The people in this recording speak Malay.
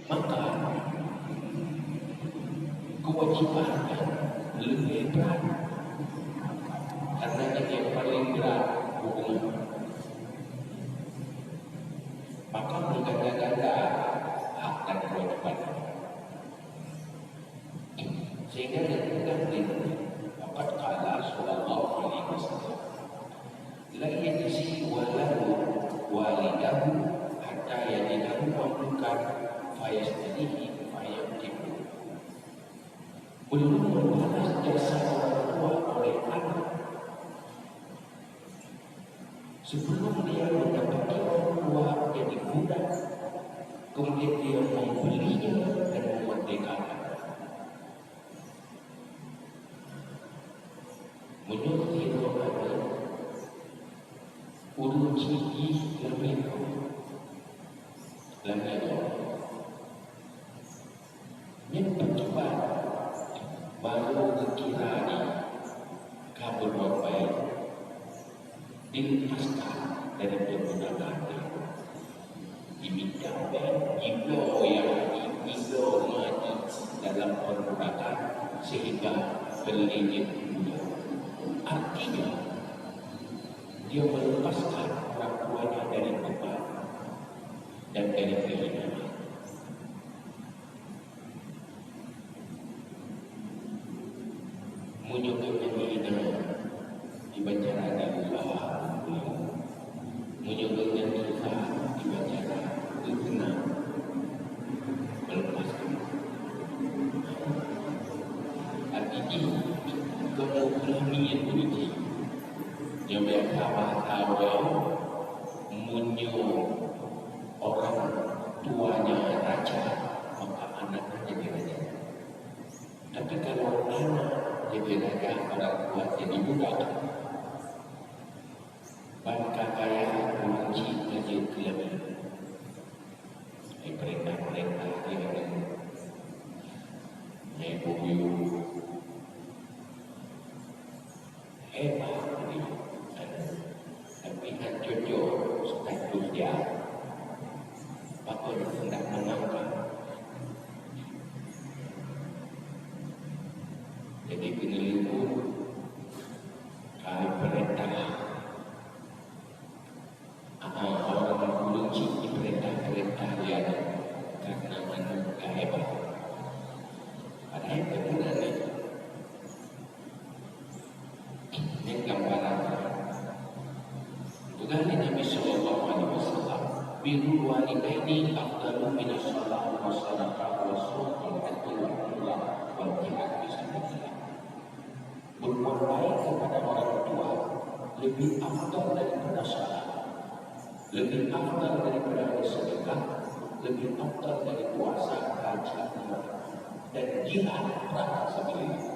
maka kewajibannya lebih berat, karena ini yang paling berat hubungan. Maka berganda-ganda hak dan kewajiban, sehingga dikatakan waqad qala sallallahu alaihi wasallam la yajzi waladu walidahu hatta yajidahu mamlukan fayastanihi fayamtiku. Belum membalas jasa orang tua oleh anak sebelum dia mendapati orang tua jadi budak, kemudian dia membelinya dan memerdekakan. Menurut Ibnu Qayyim, urut ciri lebih yang kedua baru dikirani kabur baik dilepaskan dari perbudakan diminta jika yang mati dalam perbudakan sehingga berlejit budak. Artinya dia melepaskan orang tuanya dari beban dan dari kehinaan. Menyebutnya kehinaan dibaca Allah, menyebutnya kita dibaca kehinaan, melepaskan. Artinya kemuliaan uji yang berkawan-kawan menyuruh orang tuanya raja, maka anaknya jadi raja. Tapi kalau anak jadi raja, orang tua jadi budak, maka kaya kunci jadi kelebihan. Perintah-perintah dia ibu hebat ni, tapi kan jujur status dia, maka dia hendak mengangkat. Jadi penyelidik kali perintah orang kunci perintah dia karena manusia hebat. Padahal benar ni. Ini gambaran. Bukan Nabi sallallahu alaihi wasallam birrul walidaini afdalu min as-salat wa sadaqah wa sawm wa jihad fi sabilillah. Berbuat baik kepada orang tua lebih afdal daripada salat, lebih afdal daripada sedekah, lebih afdal dari puasa, haji, dan jihad perang sabilillah.